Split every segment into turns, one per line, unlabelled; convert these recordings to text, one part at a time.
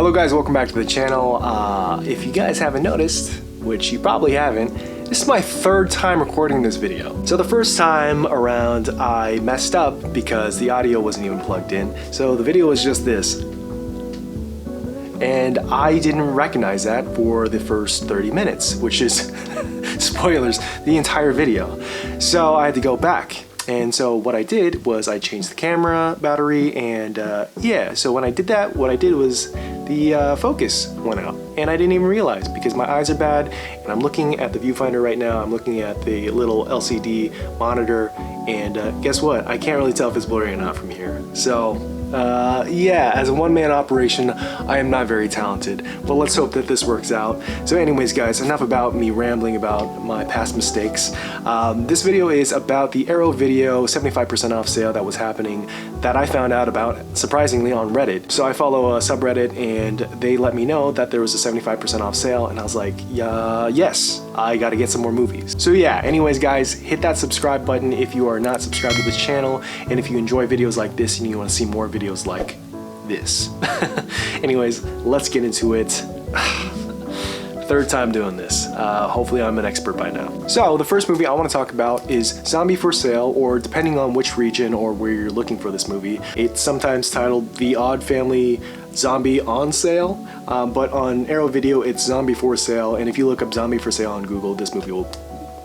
Hello guys, welcome back to the channel. If you guys haven't noticed, which you probably haven't, this is my third time recording this video. So the first time around I messed up because the audio wasn't even plugged in. So the video was just this. And I didn't recognize that for the first 30 minutes, which is, spoilers, the entire video. So I had to go back. And so what I did was I changed the camera battery and yeah, so when I did that, what I did was the focus went out and I didn't even realize because my eyes are bad and I'm looking at the viewfinder right now. I'm looking at the little LCD monitor and guess what? I can't really tell if it's blurry or not from here. So yeah, as a one-man operation, I am not very talented, but let's hope that this works out. So anyways guys, enough about me rambling about my past mistakes. This video is about the Arrow Video 75% off sale that was happening that I found out about, surprisingly, on Reddit. So I follow a subreddit and they let me know that there was a 75% off sale and I was like, yes, I gotta get some more movies. So yeah, anyways guys, hit that subscribe button if you are not subscribed to this channel and if you enjoy videos like this and you want to see more videos like this. Anyways, let's get into it. Third time doing this. Hopefully I'm an expert by now. So the first movie I want to talk about is Zombie for Sale, or depending on which region or where you're looking for this movie, it's sometimes titled The Odd Family Zombie on Sale, but on Arrow Video it's Zombie for Sale, and if you look up Zombie for Sale on Google, this movie will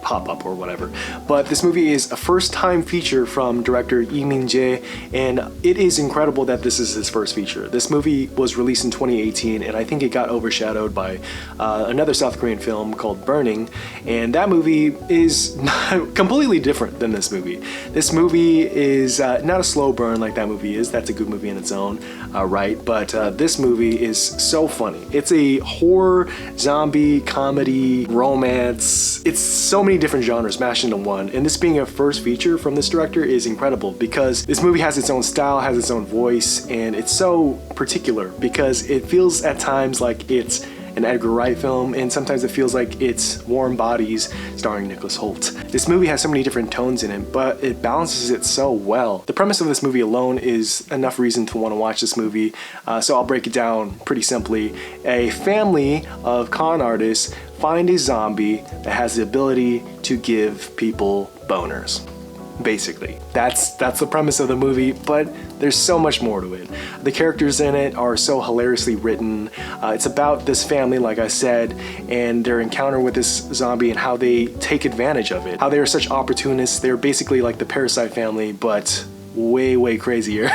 pop up or whatever. But this movie is a first-time feature from director Lee Min-jae, and it is incredible that this is his first feature. This movie was released in 2018, and I think it got overshadowed by another South Korean film called Burning, and that movie is completely different than this movie. This movie is not a slow burn like that movie is. That's a good movie in its own right, but this movie is so funny. It's a horror, zombie, comedy, romance. It's so many different genres mashed into one, and this being a first feature from this director is incredible because this movie has its own style, has its own voice, and it's so particular because it feels at times like it's an Edgar Wright film, and sometimes it feels like it's Warm Bodies starring Nicholas Hoult. This movie has so many different tones in it, but it balances it so well. The premise of this movie alone is enough reason to want to watch this movie, so I'll break it down pretty simply. A family of con artists find a zombie that has the ability to give people boners. Basically, that's the premise of the movie, but there's so much more to it. The characters in it are so hilariously written. It's about this family, like I said, and their encounter with this zombie and how they take advantage of it. How they are such opportunists. They're basically like the Parasite family, but way crazier.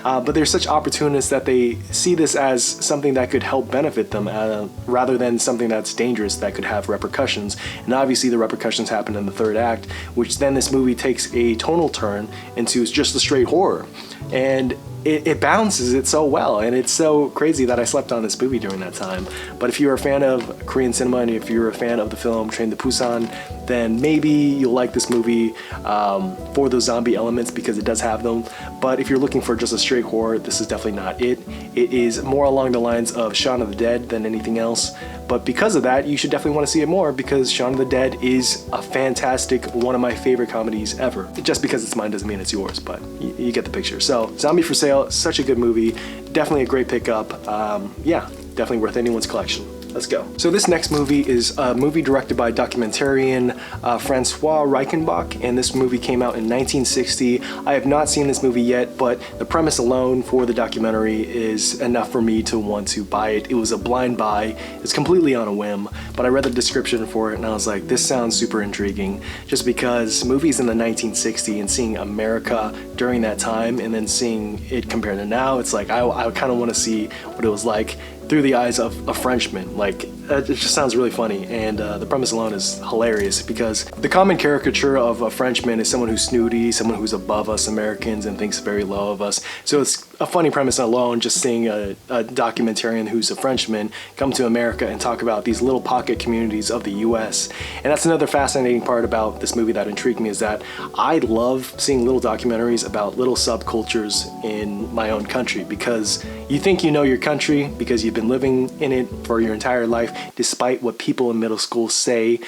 But they're such opportunists that they see this as something that could help benefit them rather than something that's dangerous that could have repercussions. And obviously the repercussions happen in the third act, which then this movie takes a tonal turn into just a straight horror. And it balances it so well, and it's so crazy that I slept on this movie during that time. But if you're a fan of Korean cinema and if you're a fan of the film Train to Busan, then maybe you'll like this movie for those zombie elements because it does have them. But if you're looking for just a straight horror, this is definitely not it. It is more along the lines of Shaun of the Dead than anything else. But because of that, you should definitely want to see it more because Shaun of the Dead is a fantastic, one of my favorite comedies ever. Just because it's mine doesn't mean it's yours, but you get the picture. So Zombie for Sale, such a good movie. Definitely a great pickup. Yeah, definitely worth anyone's collection. Let's go. So this next movie is a movie directed by documentarian Francois Reichenbach, and this movie came out in 1960. I have not seen this movie yet, but the premise alone for the documentary is enough for me to want to buy it. It was a blind buy. It's completely on a whim, but I read the description for it and I was like, this sounds super intriguing, just because movies in the 1960s and seeing America during that time and then seeing it compared to now, it's like I kind of want to see what it was like through the eyes of a Frenchman. Like, it just sounds really funny, and the premise alone is hilarious because the common caricature of a Frenchman is someone who's snooty, someone who's above us Americans and thinks very low of us. So it's a funny premise alone, just seeing a documentarian who's a Frenchman come to America and talk about these little pocket communities of the US. And that's another fascinating part about this movie that intrigued me, is that I love seeing little documentaries about little subcultures in my own country, because you think you know your country because you've been living in it for your entire life, despite what people in middle school say.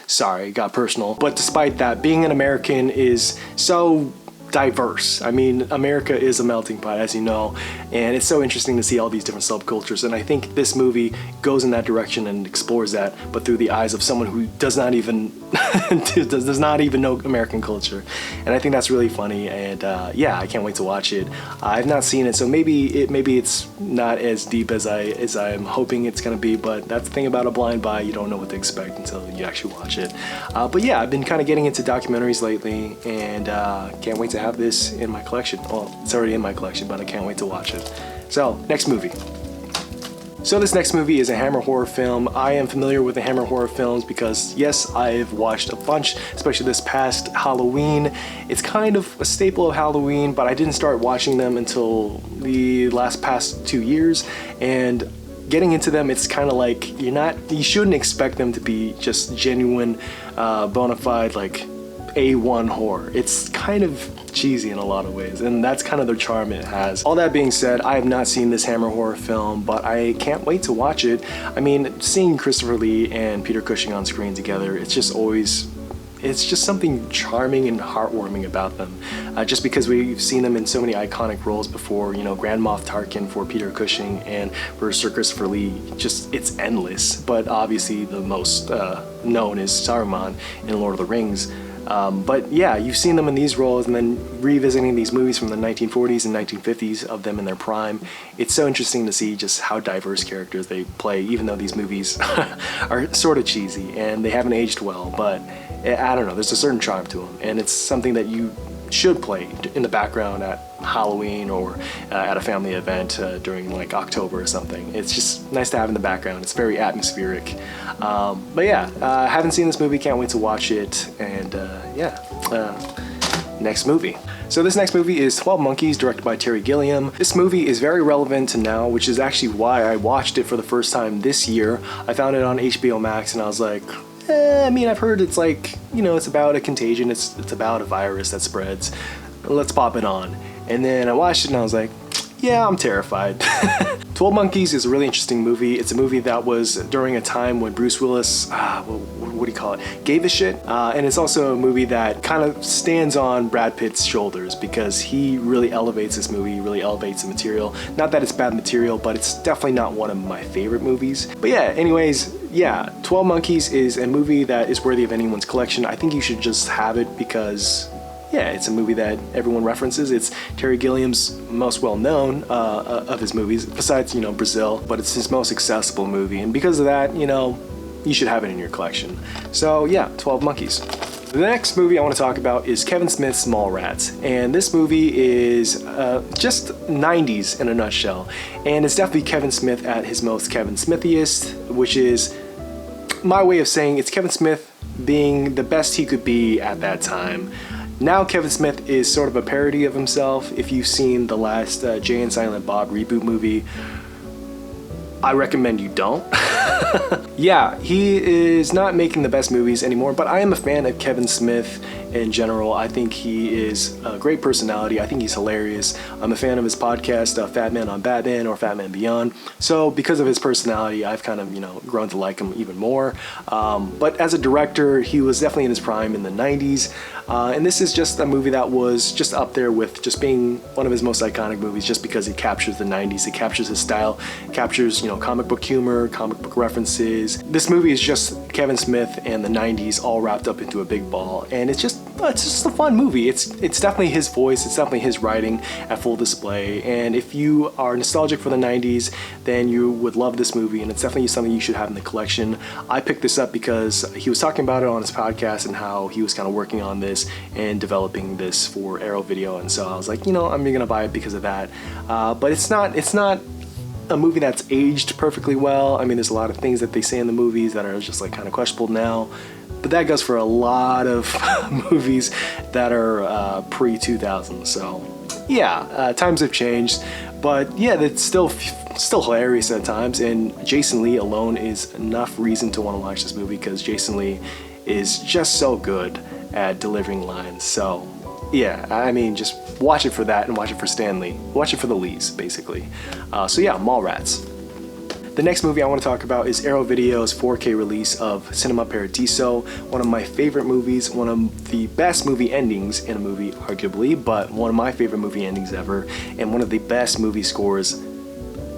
Sorry, got personal. But despite that, being an American is so diverse. I mean, America is a melting pot, as you know, and it's so interesting to see all these different subcultures, and I think this movie goes in that direction and explores that, but through the eyes of someone who does not even does not even know American culture. And I think that's really funny, and yeah, I can't wait to watch it. I've not seen it, so maybe it's not as deep as I'm hoping it's gonna be, but that's the thing about a blind buy, you don't know what to expect until you actually watch it. But yeah, I've been kind of getting into documentaries lately, and can't wait to have this in my collection. Well, it's already in my collection, but I can't wait to watch it. So, next movie. So this next movie is a Hammer horror film. I am familiar with the Hammer horror films because, yes, I've watched a bunch, especially this past Halloween. It's kind of a staple of Halloween, but I didn't start watching them until the past 2 years, and getting into them, it's kind of like you shouldn't expect them to be just genuine, bona fide, like A1 horror. It's kind of cheesy in a lot of ways, and that's kind of the charm it has. All that being said, I have not seen this Hammer horror film, but I can't wait to watch it. I mean, seeing Christopher Lee and Peter Cushing on screen together, it's just something charming and heartwarming about them. Just because we've seen them in so many iconic roles before, you know, Grand Moff Tarkin for Peter Cushing, and for Sir Christopher Lee, just it's endless. But obviously the most known is Saruman in Lord of the Rings. But yeah, you've seen them in these roles, and then revisiting these movies from the 1940s and 1950s of them in their prime. It's so interesting to see just how diverse characters they play, even though these movies are sort of cheesy and they haven't aged well, but I don't know, there's a certain charm to them, and it's something that you should play in the background at Halloween or at a family event during like October or something. It's just nice to have in the background. It's very atmospheric. But yeah, haven't seen this movie, can't wait to watch it, and yeah, next movie. So this next movie is 12 Monkeys, directed by Terry Gilliam. This movie is very relevant to now, which is actually why I watched it for the first time this year. I found it on HBO Max, and I was like, I mean, I've heard it's like, you know, it's about a contagion, it's about a virus that spreads. Let's pop it on. And then I watched it and I was like, yeah, I'm terrified. 12 Monkeys is a really interesting movie. It's a movie that was during a time when Bruce Willis, what do you call it, gave a shit. And it's also a movie that kind of stands on Brad Pitt's shoulders because he really elevates this movie, really elevates the material. Not that it's bad material, but it's definitely not one of my favorite movies. But yeah, anyways, yeah, 12 Monkeys is a movie that is worthy of anyone's collection. I think you should just have it because, yeah, it's a movie that everyone references. It's Terry Gilliam's most well-known of his movies, besides, you know, Brazil, but it's his most accessible movie, and because of that, you know, you should have it in your collection. So yeah, 12 Monkeys. The next movie I want to talk about is Kevin Smith's Mallrats, and this movie is just 90s in a nutshell, and it's definitely Kevin Smith at his most Kevin Smithiest, which is my way of saying it's Kevin Smith being the best he could be at that time. Now Kevin Smith is sort of a parody of himself. If you've seen the last Jay and Silent Bob reboot movie, I recommend you don't. Yeah, he is not making the best movies anymore, but I am a fan of Kevin Smith in general. I think he is a great personality. I think he's hilarious. I'm a fan of his podcast, Fat Man on Batman or Fat Man Beyond. So because of his personality, I've kind of, you know, grown to like him even more. But as a director, he was definitely in his prime in the 90s. And this is just a movie that was just up there with just being one of his most iconic movies just because it captures the 90s. It captures his style, captures, you know, comic book humor, comic book references. This movie is just Kevin Smith and the 90s all wrapped up into a big ball, and it's just a fun movie. It's definitely his voice, it's definitely his writing at full display, and if you are nostalgic for the 90s, then you would love this movie, and it's definitely something you should have in the collection. I picked this up because he was talking about it on his podcast and how he was kind of working on this and developing this for Arrow Video, and so I was like, you know, I'm gonna buy it because of that. But it's not a movie that's aged perfectly well. I mean, there's a lot of things that they say in the movies that are just like kind of questionable now, but that goes for a lot of movies that are pre-2000. So yeah, times have changed, but yeah, it's still hilarious at times, and Jason Lee alone is enough reason to want to watch this movie because Jason Lee is just so good at delivering lines. So yeah, I mean, just watch it for that and watch it for Stan Lee. Watch it for the Lees, basically. So yeah, Mallrats. The next movie I want to talk about is Arrow Video's 4K release of Cinema Paradiso, one of my favorite movies, one of the best movie endings in a movie, arguably, but one of my favorite movie endings ever, and one of the best movie scores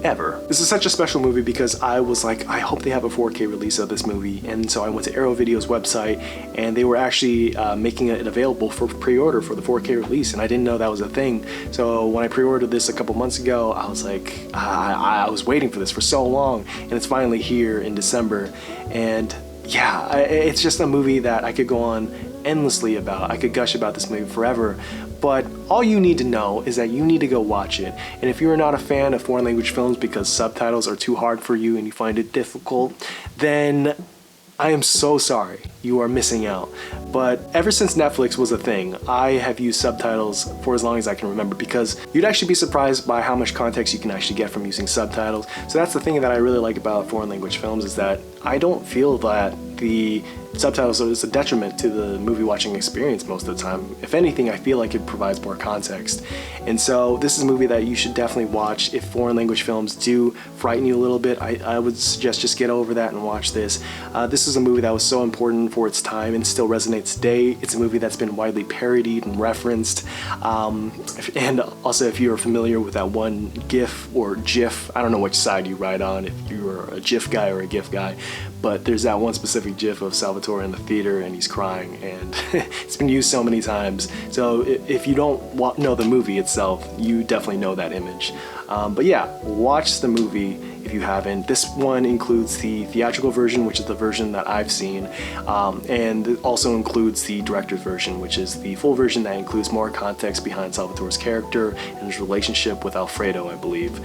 ever. This is such a special movie because I was like, I hope they have a 4K release of this movie, and so I went to Arrow Video's website and they were actually making it available for pre-order for the 4K release, and I didn't know that was a thing. So when I pre-ordered this a couple months ago, I was like, I was waiting for this for so long, and it's finally here in December. And yeah, it's just a movie that I could go on endlessly about. I could gush about this movie forever. But all you need to know is that you need to go watch it. And if you're not a fan of foreign language films because subtitles are too hard for you and you find it difficult, then I am so sorry. You are missing out. But ever since Netflix was a thing, I have used subtitles for as long as I can remember, because you'd actually be surprised by how much context you can actually get from using subtitles. So that's the thing that I really like about foreign language films, is that I don't feel that the subtitles is a detriment to the movie watching experience most of the time. If anything, I feel like it provides more context. And so this is a movie that you should definitely watch. If foreign language films do frighten you a little bit, I would suggest just get over that and watch this. This is a movie that was so important for its time and still resonates today. It's a movie that's been widely parodied and referenced. And also, if you're familiar with that one GIF or GIF, I don't know which side you ride on, if you're a GIF guy or a GIF guy, but there's that one specific GIF of Salvatore in the theater and he's crying, and it's been used so many times. So if you don't know the movie itself, you definitely know that image. But yeah, watch the movie if you haven't. This one includes the theatrical version, which is the version that I've seen, and it also includes the director's version, which is the full version that includes more context behind Salvatore's character and his relationship with Alfredo, I believe.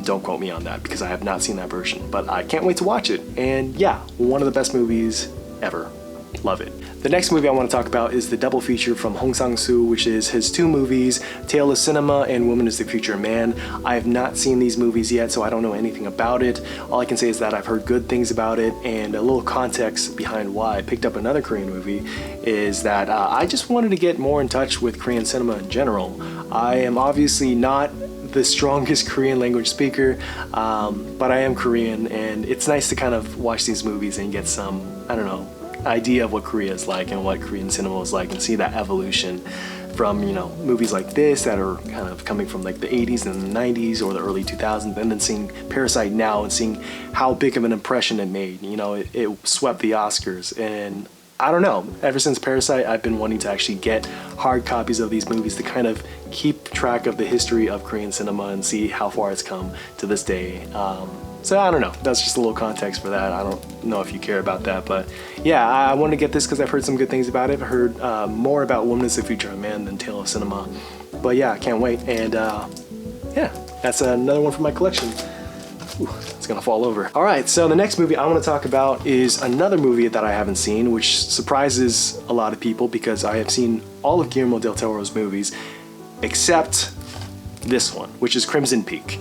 Don't quote me on that because I have not seen that version, but I can't wait to watch it. And yeah, one of the best movies ever. Love it. The next movie I want to talk about is the double feature from Hong Sang-soo, which is his two movies, Tale of Cinema and Woman is the Future Man. I have not seen these movies yet, so I don't know anything about it. All I can say is that I've heard good things about it, and a little context behind why I picked up another Korean movie is that I just wanted to get more in touch with Korean cinema in general. I am obviously not the strongest Korean language speaker, but I am Korean, and it's nice to kind of watch these movies and get some, I don't know, idea of what Korea is like and what Korean cinema is like, and see that evolution from, you know, movies like this that are kind of coming from like the 80s and the 90s or the early 2000s, and then seeing Parasite now and seeing how big of an impression it made. You know, it swept the Oscars, and I don't know, ever since Parasite, I've been wanting to actually get hard copies of these movies to kind of keep track of the history of Korean cinema and see how far it's come to this day. So I don't know, that's just a little context for that. I don't know if you care about that, but yeah, I wanted to get this because I've heard some good things about it. I've heard more about Woman is the Future Man than Tale of Cinema. But yeah, I can't wait. And yeah, that's another one from my collection. Ooh, it's gonna fall over. All right, so the next movie I want to talk about is another movie that I haven't seen, which surprises a lot of people because I have seen all of Guillermo del Toro's movies except this one, which is Crimson Peak.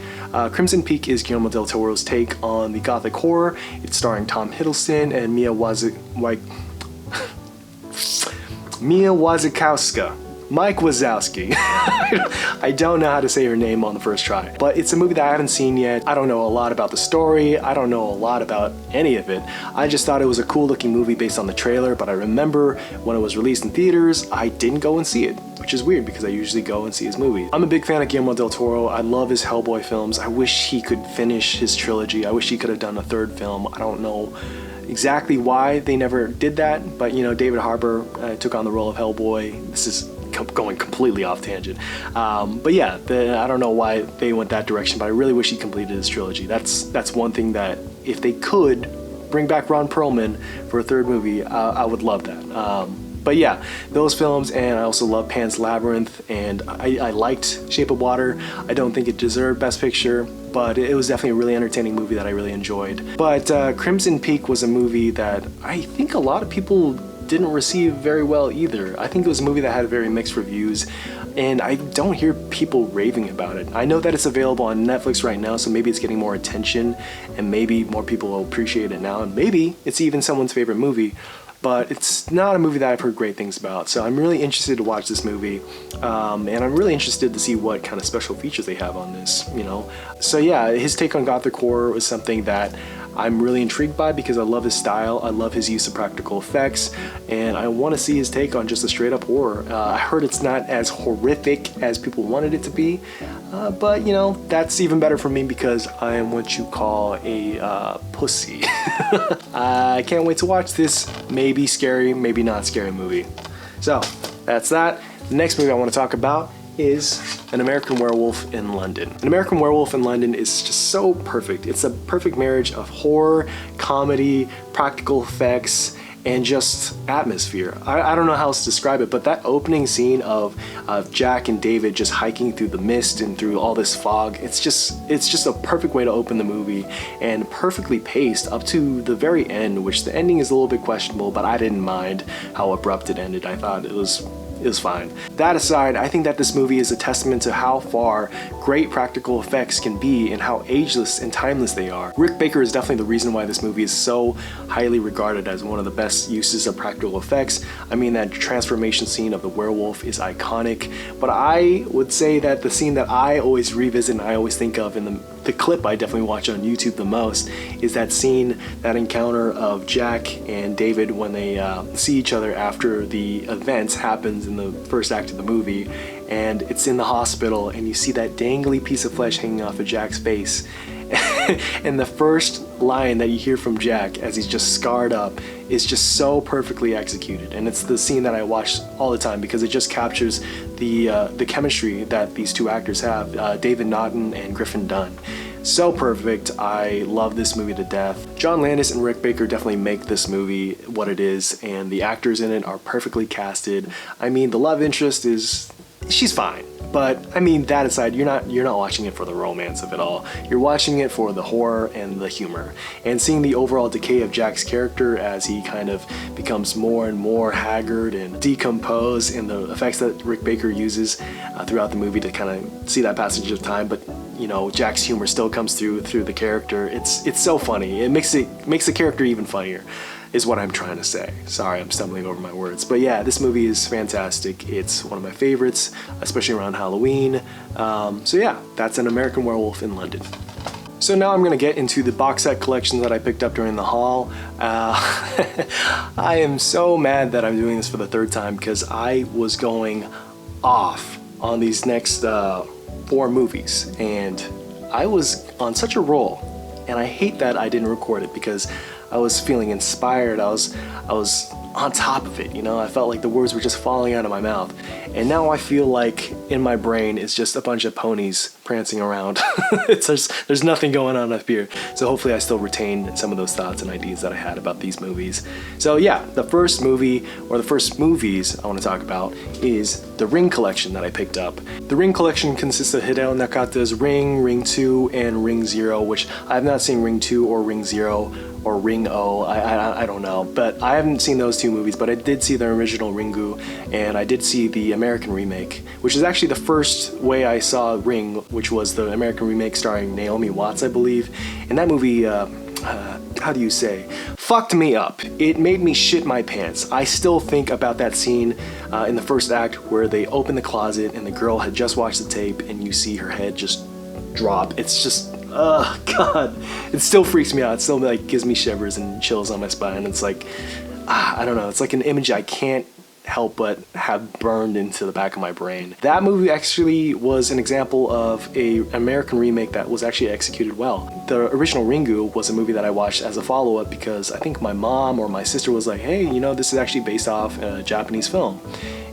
Crimson Peak is Guillermo del Toro's take on the gothic horror. It's starring Tom Hiddleston and Mia Wasikowska. Mike Wazowski. I don't know how to say her name on the first try, but it's a movie that I haven't seen yet. I don't know a lot about the story. I don't know a lot about any of it. I just thought it was a cool looking movie based on the trailer, but I remember when it was released in theaters, I didn't go and see it, which is weird because I usually go and see his movies. I'm a big fan of Guillermo del Toro. I love his Hellboy films. I wish he could finish his trilogy. I wish he could have done a third film. I don't know exactly why they never did that, but you know, David Harbour took on the role of Hellboy. This is going completely off tangent, but yeah, I don't know why they went that direction, but I really wish he completed his trilogy. That's one thing that if they could bring back Ron Perlman for a third movie, I would love that. But yeah, those films, and I also love Pan's Labyrinth, and I liked Shape of Water. I don't think it deserved Best Picture, but it was definitely a really entertaining movie that I really enjoyed. But Crimson Peak was a movie that I think a lot of people didn't receive very well either. I think it was a movie that had very mixed reviews, and I don't hear people raving about it. I know that it's available on Netflix right now, so maybe it's getting more attention, and maybe more people will appreciate it now, and maybe it's even someone's favorite movie. but it's not a movie that I've heard great things about. So I'm really interested to watch this movie, and I'm really interested to see what kind of special features they have on this, you know. So yeah, his take on gothic horror was something that I'm really intrigued by because I love his style, I love his use of practical effects, and I want to see his take on just a straight up horror. I heard it's not as horrific as people wanted it to be, but you know, that's even better for me because I am what you call a pussy. I can't wait to watch this maybe scary, maybe not scary movie. So that's that. The next movie I want to talk about is An American Werewolf in London. An American Werewolf in London is just so perfect. It's a perfect marriage of horror, comedy, practical effects, and just atmosphere. I don't know how else to describe it, but that opening scene of Jack and David just hiking through the mist and through all this fog, it's just a perfect way to open the movie, and perfectly paced up to the very end, which the ending is a little bit questionable, but I didn't mind how abrupt it ended. I thought it was fine. That aside, I think that this movie is a testament to how far great practical effects can be and how ageless and timeless they are. Rick Baker is definitely the reason why this movie is so highly regarded as one of the best uses of practical effects. I mean, that transformation scene of the werewolf is iconic, but I would say that the scene that I always revisit and I always think of in the clip I definitely watch on YouTube the most is that scene, that encounter of Jack and David when they see each other after the events happens in the first act of the movie, and it's in the hospital and you see that dangly piece of flesh hanging off of Jack's face. And the first line that you hear from Jack as he's just scarred up is just so perfectly executed, and it's the scene that I watch all the time because it just captures the chemistry that these two actors have, David Naughton and Griffin Dunne. So perfect. I love this movie to death. John Landis and Rick Baker definitely make this movie what it is, and the actors in it are perfectly casted. I mean, the love interest she's fine. But I mean, that aside, you're not watching it for the romance of it all. You're watching it for the horror and the humor, and seeing the overall decay of Jack's character as he kind of becomes more and more haggard and decomposed, and the effects that Rick Baker uses throughout the movie to kind of see that passage of time. But you know, Jack's humor still comes through the character. It's so funny. It makes the character even funnier, is what I'm trying to say. Sorry, I'm stumbling over my words. But yeah, this movie is fantastic. It's one of my favorites, especially around Halloween. So yeah, that's An American Werewolf in London. So now I'm going to get into the box set collection that I picked up during the haul. I am so mad that I'm doing this for the third time because I was going off on these next 4 movies, and I was on such a roll, and I hate that I didn't record it because I was feeling inspired. I was on top of it, you know. I felt like the words were just falling out of my mouth, and now I feel like in my brain it's just a bunch of ponies prancing around. There's nothing going on up here. So hopefully I still retain some of those thoughts and ideas that I had about these movies. So yeah, the first movie, or the first movies I want to talk about, is the Ring collection that I picked up. The Ring collection consists of Hideo Nakata's Ring, Ring 2, and Ring 0, which I have not seen Ring 2 or Ring 0 or Ring O, I don't know, but I haven't seen those 2 movies, but I did see the original Ringu, and I did see the American remake, which is actually the first way I saw Ring, which was the American remake starring Naomi Watts, I believe. And that movie, how do you say, fucked me up. It made me shit my pants. I still think about that scene in the first act where they open the closet and the girl had just watched the tape and you see her head just drop. It's just, oh god, it still freaks me out. It still like gives me shivers and chills on my spine. It's like, I don't know, it's like an image I can't help but have burned into the back of my brain. That movie actually was an example of an American remake that was actually executed well. The original Ringu was a movie that I watched as a follow-up because I think my mom or my sister was like, hey, you know, this is actually based off a Japanese film.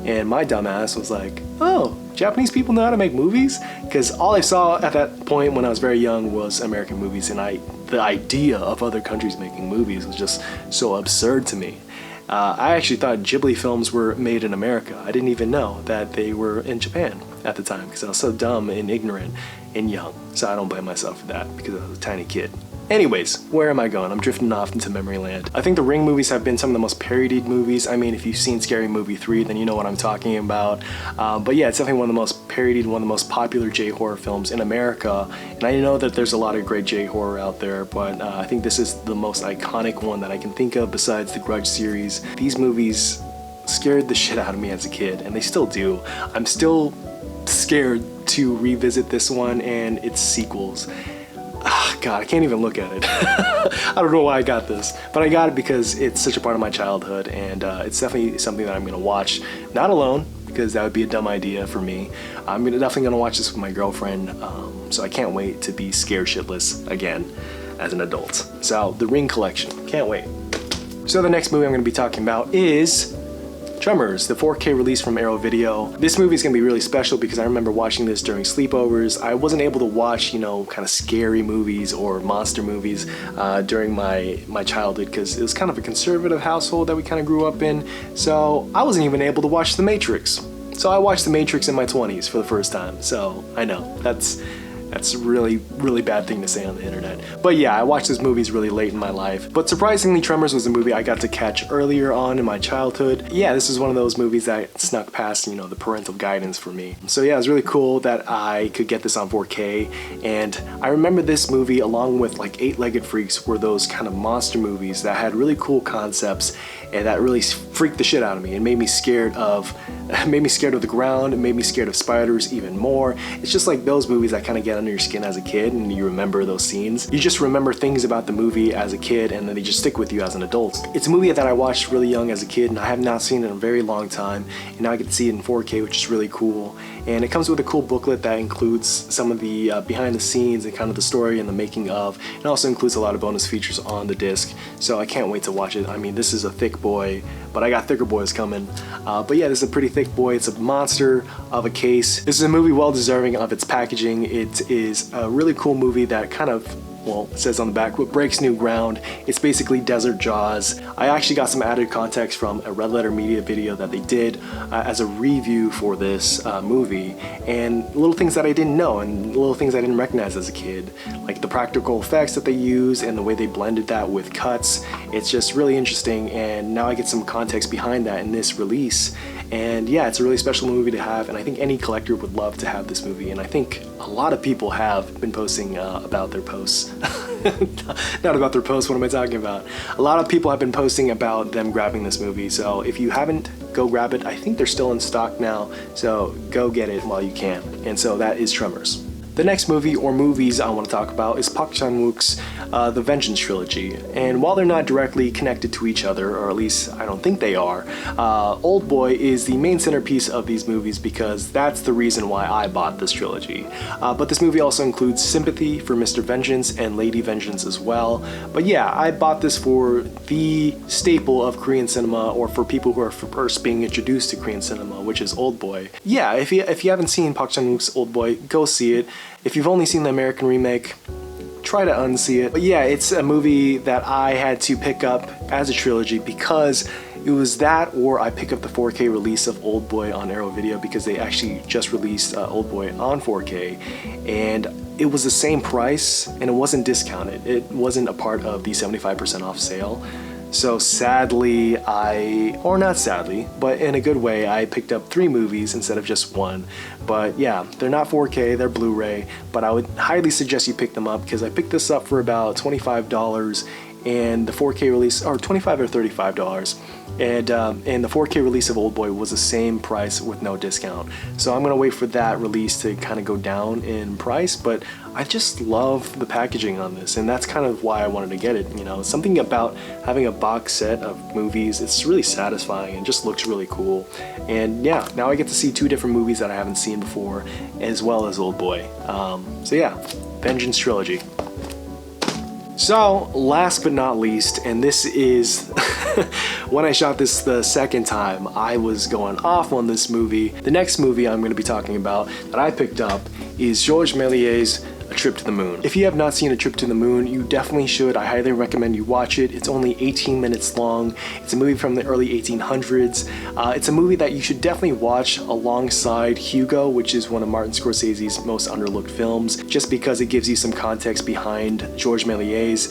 And my dumbass was like, oh, Japanese people know how to make movies? Because all I saw at that point when I was very young was American movies, and the idea of other countries making movies was just so absurd to me. I actually thought Ghibli films were made in America. I didn't even know that they were in Japan. at the time because I was so dumb and ignorant and young. So I don't blame myself for that because I was a tiny kid. Anyways, where am I going? I'm drifting off into memory land. I think the Ring movies have been some of the most parodied movies. I mean, if you've seen Scary Movie 3, then you know what I'm talking about. But yeah, it's definitely one of the most parodied, one of the most popular J-horror films in America. And I know that there's a lot of great J-horror out there, but I think this is the most iconic one that I can think of besides the Grudge series. These movies scared the shit out of me as a kid, and they still do. I'm still scared to revisit this one and its sequels. God, I can't even look at it. I don't know why I got this, but I got it because it's such a part of my childhood, and it's definitely something that I'm gonna watch, not alone, because that would be a dumb idea for me. I'm definitely gonna watch this with my girlfriend, so I can't wait to be scared shitless again as an adult. So, the Ring collection, can't wait. So the next movie I'm gonna be talking about is Tremors, the 4K release from Arrow Video. This movie is gonna be really special because I remember watching this during sleepovers. I wasn't able to watch, you know, kind of scary movies or monster movies during my childhood because it was kind of a conservative household that we kind of grew up in. So I wasn't even able to watch The Matrix. So I watched The Matrix in my 20s for the first time. So I know, that's a really, really bad thing to say on the internet. But yeah, I watched those movies really late in my life. But surprisingly, Tremors was a movie I got to catch earlier on in my childhood. Yeah, this is one of those movies that snuck past, you know, the parental guidance for me. So yeah, it was really cool that I could get this on 4K. And I remember this movie along with like Eight-Legged Freaks were those kind of monster movies that had really cool concepts and that really freaked the shit out of me and made me scared of the ground, it made me scared of spiders even more. It's just like those movies that kind of get under your skin as a kid and you remember those scenes. You just remember things about the movie as a kid and then they just stick with you as an adult. It's a movie that I watched really young as a kid and I have not seen it in a very long time, and now I get to see it in 4K, which is really cool. And it comes with a cool booklet that includes some of the behind the scenes and kind of the story and the making of. It also includes a lot of bonus features on the disc, so I can't wait to watch it. I mean, this is a thick boy, but I got thicker boys coming. But yeah, this is a pretty thick boy. It's a monster of a case. This is a movie well deserving of its packaging. It is a really cool movie that kind of, well, it says on the back, what breaks new ground. It's basically Desert Jaws. I actually got some added context from a Red Letter Media video that they did as a review for this movie, and little things that I didn't know and little things I didn't recognize as a kid, like the practical effects that they use and the way they blended that with cuts. It's just really interesting, and now I get some context behind that in this release. And yeah, it's a really special movie to have, and I think any collector would love to have this movie, and I think a lot of people have been posting about their posts. Not about their posts, what am I talking about? A lot of people have been posting about them grabbing this movie, so if you haven't, go grab it. I think they're still in stock now, so go get it while you can. And so that is Tremors. The next movie or movies I want to talk about is Park Chan-wook's The Vengeance Trilogy. And while they're not directly connected to each other, or at least I don't think they are, Oldboy is the main centerpiece of these movies because that's the reason why I bought this trilogy. But this movie also includes Sympathy for Mr. Vengeance and Lady Vengeance as well. But yeah, I bought this for the staple of Korean cinema, or for people who are first being introduced to Korean cinema, which is Oldboy. Yeah, if you haven't seen Park Chan-wook's Oldboy, go see it. If you've only seen the American remake, try to unsee it. But yeah, it's a movie that I had to pick up as a trilogy because it was that, or I pick up the 4K release of Oldboy on Arrow Video because they actually just released Oldboy on 4K, and it was the same price and it wasn't discounted. It wasn't a part of the 75% off sale. So sadly, or not sadly, but in a good way, I picked up 3 movies instead of just 1. But yeah, they're not 4K, they're Blu-ray, but I would highly suggest you pick them up because I picked this up for about $25 and the 4K release, or $25 or $35. And the 4K release of Oldboy was the same price with no discount. So I'm gonna wait for that release to kind of go down in price, but I just love the packaging on this, and that's kind of why I wanted to get it. You know, something about having a box set of movies, it's really satisfying and just looks really cool. And yeah, now I get to see 2 different movies that I haven't seen before, as well as Oldboy. So yeah, Vengeance Trilogy. So, last but not least, and this is when I shot this the second time, I was going off on this movie. The next movie I'm going to be talking about that I picked up is Georges Méliès's A Trip to the Moon. If you have not seen A Trip to the Moon, you definitely should. I highly recommend you watch it. It's only 18 minutes long. It's a movie from the early 1800s. It's a movie that you should definitely watch alongside Hugo, which is one of Martin Scorsese's most underlooked films, just because it gives you some context behind Georges Méliès,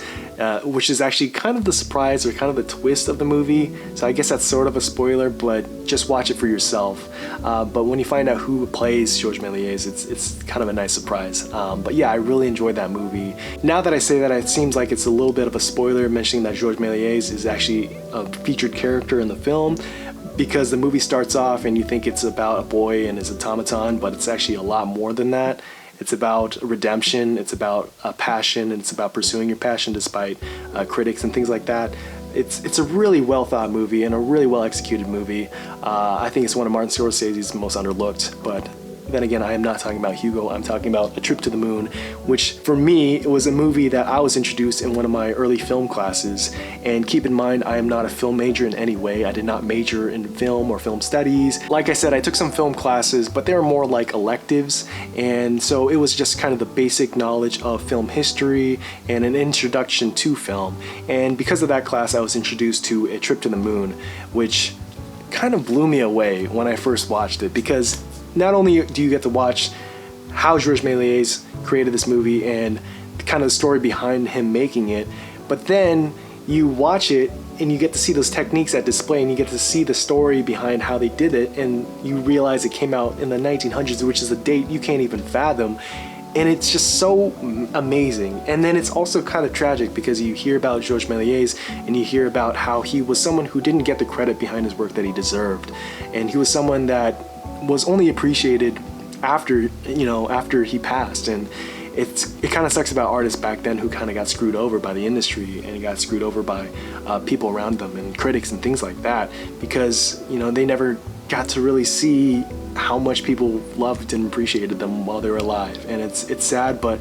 which is actually kind of the surprise or kind of the twist of the movie. So I guess that's sort of a spoiler, but just watch it for yourself. But when you find out who plays Georges Méliès, it's kind of a nice surprise. But yeah, I really enjoyed that movie. Now that I say that, it seems like it's a little bit of a spoiler mentioning that Georges Méliès is actually a featured character in the film, because the movie starts off and you think it's about a boy and his automaton, but it's actually a lot more than that. It's about redemption, it's about passion, and it's about pursuing your passion despite critics and things like that. It's a really well thought movie and a really well executed movie. I think it's one of Martin Scorsese's most underlooked, but then again, I am not talking about Hugo, I'm talking about A Trip to the Moon, which for me, it was a movie that I was introduced in one of my early film classes. And keep in mind, I am not a film major in any way. I did not major in film or film studies. Like I said, I took some film classes, but they were more like electives. And so it was just kind of the basic knowledge of film history and an introduction to film. And because of that class, I was introduced to A Trip to the Moon, which kind of blew me away when I first watched it, because not only do you get to watch how Georges Méliès created this movie and kind of the story behind him making it, but then you watch it and you get to see those techniques at display, and you get to see the story behind how they did it, and you realize it came out in the 1900s, which is a date you can't even fathom. And it's just so amazing. And then it's also kind of tragic, because you hear about Georges Méliès and you hear about how he was someone who didn't get the credit behind his work that he deserved. And he was someone that was only appreciated after he passed. And it kind of sucks about artists back then who kind of got screwed over by the industry, and got screwed over by people around them and critics and things like that, because they never got to really see how much people loved and appreciated them while they were alive. And it's sad, but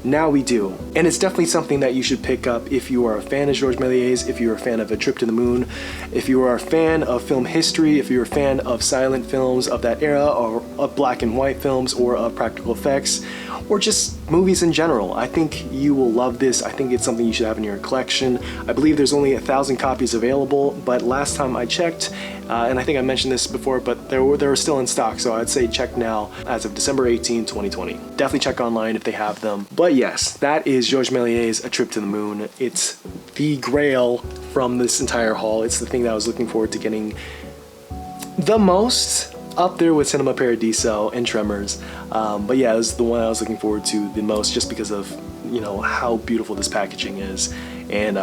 now we do. And it's definitely something that you should pick up if you are a fan of Georges Méliès, if you're a fan of A Trip to the Moon, if you are a fan of film history, if you're a fan of silent films of that era, or of black and white films, or of practical effects, or just movies in general. I think you will love this. I think it's something you should have in your collection. I believe there's only 1,000 copies available, but last time I checked, and I think I mentioned this before, but they were still in stock, so I'd say check now as of December 18, 2020. Definitely check online if they have them. But yes, that is Georges Méliès' A Trip to the Moon. It's the grail from this entire haul. It's the thing that I was looking forward to getting the most, up there with Cinema Paradiso and Tremors. But yeah, it was the one I was looking forward to the most, just because of how beautiful this packaging is. And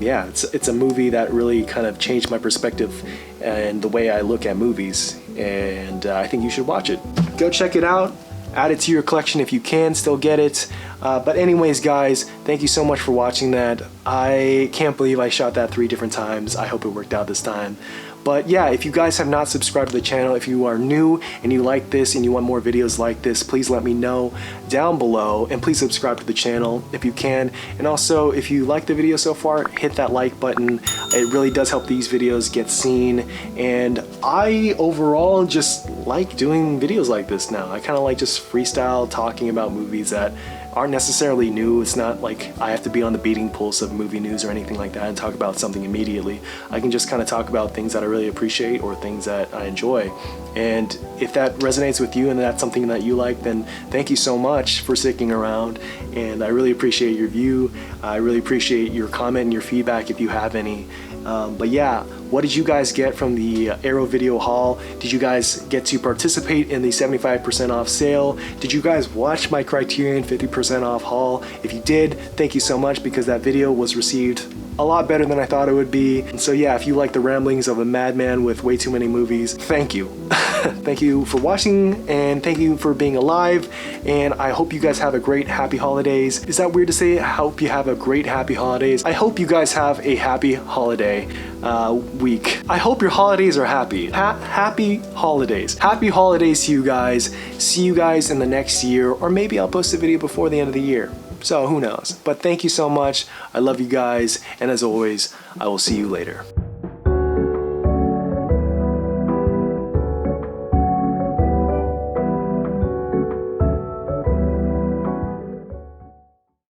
yeah, it's a movie that really kind of changed my perspective and the way I look at movies, and I think you should watch it. Go check it out, add it to your collection if you can still get it. But anyways, guys, thank you so much for watching that. I can't believe I shot that 3 different times. I hope it worked out this time. But yeah, if you guys have not subscribed to the channel, if you are new and you like this and you want more videos like this, please let me know down below, and please subscribe to the channel if you can. And also, if you like the video so far, hit that like button. It really does help these videos get seen, and I overall just like doing videos like this now. I kind of like just freestyle talking about movies that aren't necessarily new. It's not like I have to be on the beating pulse of movie news or anything like that and talk about something immediately. I can just kind of talk about things that I really appreciate or things that I enjoy. And if that resonates with you and that's something that you like, then thank you so much for sticking around, and I really appreciate your view. I really appreciate your comment and your feedback if you have any. But yeah, what did you guys get from the Arrow video haul? Did you guys get to participate in the 75% off sale? Did you guys watch my Criterion 50% off haul? If you did, thank you so much, because that video was received a lot better than I thought it would be. And so yeah, if you like the ramblings of a madman with way too many movies, thank you. Thank you for watching, and thank you for being alive, and I hope you guys have a great happy holidays. Is that weird to say? I hope you have a great happy holidays. I hope you guys have a happy holiday week. I hope your holidays are happy. Happy holidays. Happy holidays to you guys. See you guys in the next year, or maybe I'll post a video before the end of the year. So who knows? But thank you so much. I love you guys, and as always, I will see you later.